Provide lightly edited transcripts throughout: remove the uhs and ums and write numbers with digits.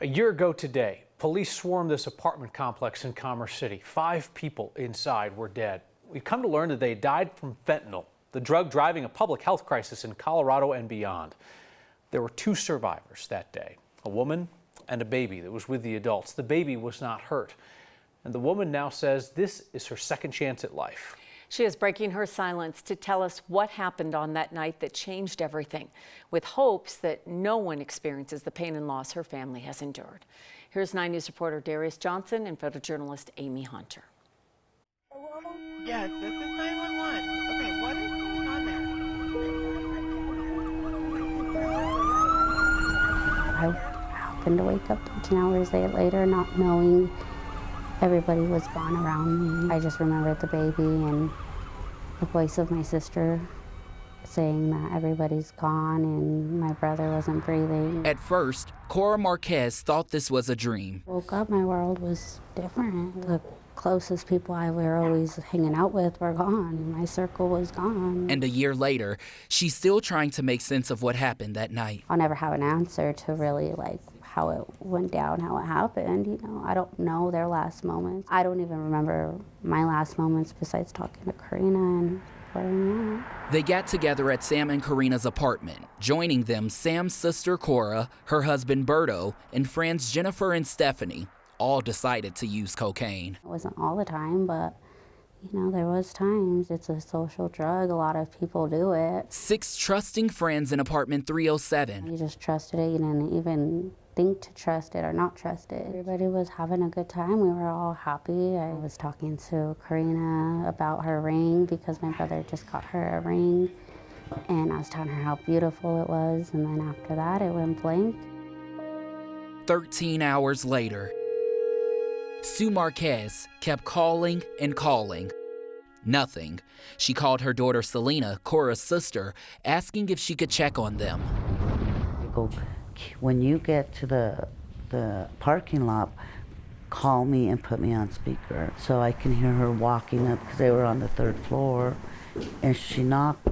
A year ago today, police swarmed this apartment complex in Commerce City. 5 people inside were dead. We've come to learn that they died from fentanyl, the drug driving a public health crisis in Colorado and beyond. There were 2 survivors that day, a woman and a baby that was with the adults. The baby was not hurt. And the woman now says this is her second chance at life. She is breaking her silence to tell us what happened on that night that changed everything, with hopes that no one experiences the pain and loss her family has endured. Here's 9 News reporter Darius Johnson and photojournalist Amy Hunter. Yes, this is 911. Okay, what is going on there? I happened to wake up 13 hours later not knowing everybody was gone around me. I just remembered the baby and the voice of my sister saying that everybody's gone and my brother wasn't breathing. At first, Cora Marquez thought this was a dream. Woke up, my world was different. The closest people I were always hanging out with were gone, and my circle was gone. And a year later, she's still trying to make sense of what happened that night. I'll never have an answer to really how it went down, how it happened. You know, I don't know their last moments. I don't even remember my last moments besides talking to Karina and where at. They got together at Sam and Karina's apartment. Joining them, Sam's sister Cora, her husband Berto, and friends Jennifer and Stephanie all decided to use cocaine. It wasn't all the time, but you know, there was times. It's a social drug. A lot of people do it. 6 trusting friends in apartment 307. You just trusted it. You didn't even think to trust it or not trust it. Everybody was having a good time. We were all happy. I was talking to Karina about her ring because my brother just got her a ring. And I was telling her how beautiful it was. And then after that, it went blank. 13 hours later, Sue Marquez kept calling and calling. Nothing. She called her daughter Selena, Cora's sister, asking if she could check on them. I go, when you get to the parking lot, call me and put me on speaker so I can hear her walking up because they were on the 3rd floor. And she knocked.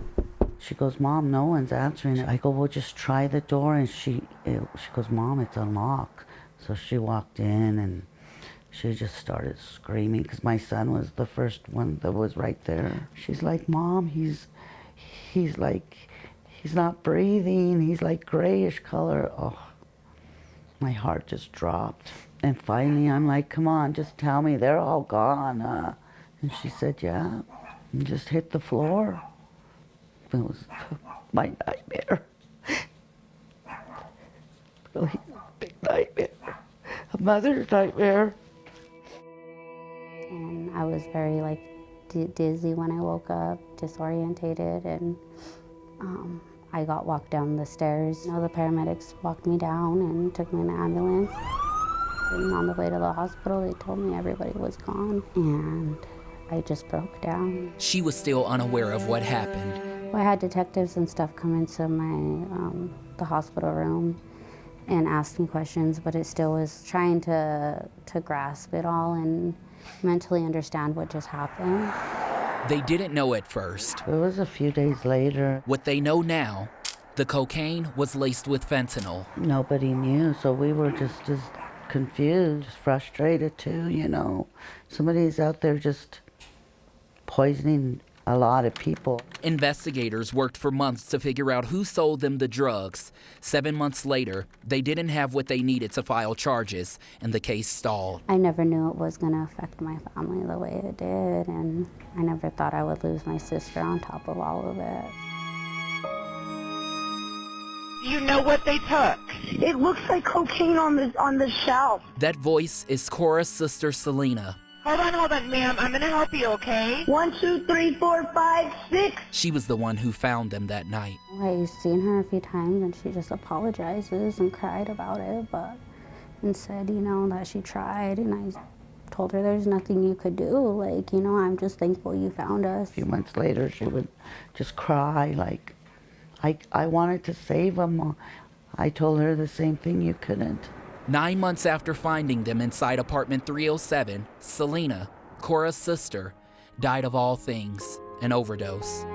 She goes, Mom, no one's answering. I go, well, just try the door. And she goes, Mom, it's unlocked. So she walked in and she just started screaming because my son was the first one that was right there. She's like, Mom, he's not breathing. He's like grayish color. Oh, my heart just dropped. And finally, I'm like, come on, just tell me they're all gone. And she said, yeah, and just hit the floor. It was my nightmare. Really big nightmare. A mother's nightmare. And I was very dizzy when I woke up, disorientated, and I got walked down the stairs. You know, the paramedics walked me down and took me in the ambulance. And on the way to the hospital, they told me everybody was gone, and I just broke down. She was still unaware of what happened. I had detectives and stuff come into the hospital room and ask me questions, but it still was trying to grasp it all and mentally understand what just happened. They didn't know at first. It was a few days later. What they know now, the cocaine was laced with fentanyl. Nobody knew, so we were just as confused, frustrated too, you know. Somebody's out there just poisoning a lot of people. Investigators worked for months to figure out who sold them the drugs. 7 months later, they didn't have what they needed to file charges, and the case stalled. I never knew it was going to affect my family the way it did, and I never thought I would lose my sister on top of all of it. You know what they took? It looks like cocaine on the shelf. That voice is Cora's sister, Selena. Hold on, ma'am. I'm going to help you, okay? 1, 2, 3, 4, 5, 6. She was the one who found them that night. I've seen her a few times, and she just apologizes and cried about it, and said, you know, that she tried, and I told her there's nothing you could do. Like, you know, I'm just thankful you found us. A few months later, she would just cry, like, I wanted to save them. I told her the same thing, you couldn't. 9 months after finding them inside apartment 307, Selena, Cora's sister, died of all things, an overdose.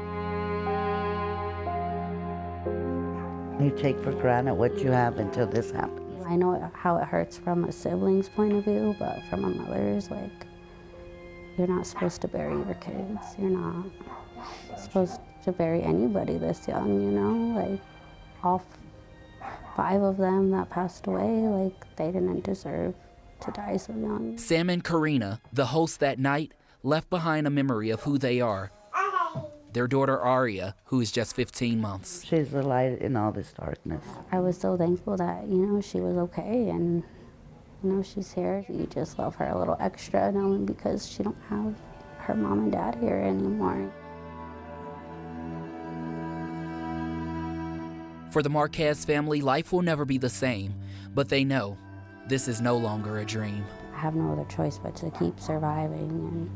You take for granted what you have until this happens. I know how it hurts from a sibling's point of view, but from a mother's, like, you're not supposed to bury your kids. You're not supposed to bury anybody this young, you know? Like, all 5 of them that passed away, like, they didn't deserve to die so young. Sam and Karina, the hosts that night, left behind a memory of who they are. Their daughter Aria, who is just 15 months. She's the light in all this darkness. I was so thankful that, you know, she was okay and, you know, she's here. You just love her a little extra, knowing because she don't have her mom and dad here anymore. For the Marquez family, life will never be the same, but they know this is no longer a dream. I have no other choice but to keep surviving, and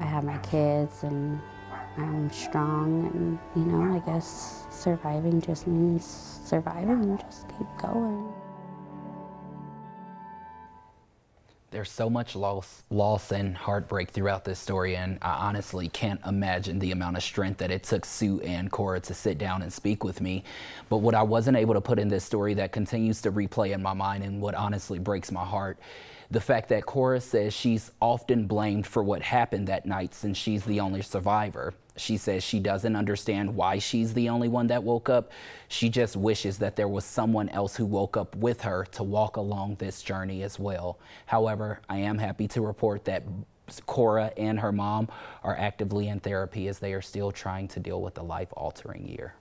I have my kids, and I'm strong, and, you know, I guess surviving just means surviving, just keep going. There's so much loss and heartbreak throughout this story, and I honestly can't imagine the amount of strength that it took Sue and Cora to sit down and speak with me. But what I wasn't able to put in this story that continues to replay in my mind, and what honestly breaks my heart, the fact that Cora says she's often blamed for what happened that night since she's the only survivor. She says she doesn't understand why she's the only one that woke up. She just wishes that there was someone else who woke up with her to walk along this journey as well. However, I am happy to report that Cora and her mom are actively in therapy as they are still trying to deal with a life-altering year.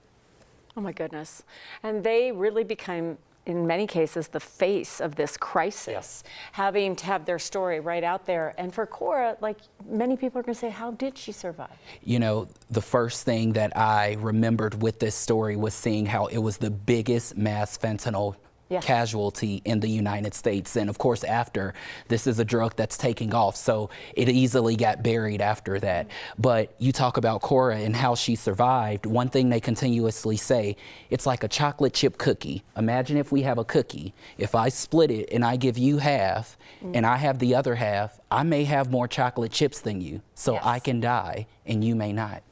Oh my goodness. And they really became, in many cases, the face of this crisis, having to have their story right out there. And for Cora, like, many people are going to say, how did she survive? You know, the first thing that I remembered with this story was seeing how it was the biggest mass fentanyl casualty in the United States. And of course, after, this is a drug that's taking off, so it easily got buried after that. But you talk about Cora and how she survived. One thing they continuously say, it's like a chocolate chip cookie. Imagine if we have a cookie. If I split it and I give you half and I have the other half, I may have more chocolate chips than you, so I can die and you may not.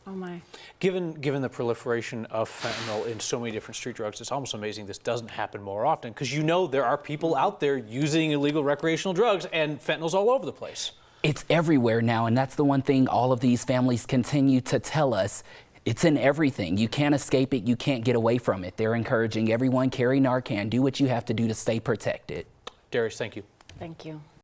Oh my. Given the proliferation of fentanyl in so many different street drugs, it's almost amazing this doesn't happen more often, because you know there are people out there using illegal recreational drugs, and fentanyl's all over the place. It's everywhere now, and that's the one thing all of these families continue to tell us. It's in everything. You can't escape it. You can't get away from it. They're encouraging everyone, carry Narcan, do what you have to do to stay protected. Darius, thank you. Thank you.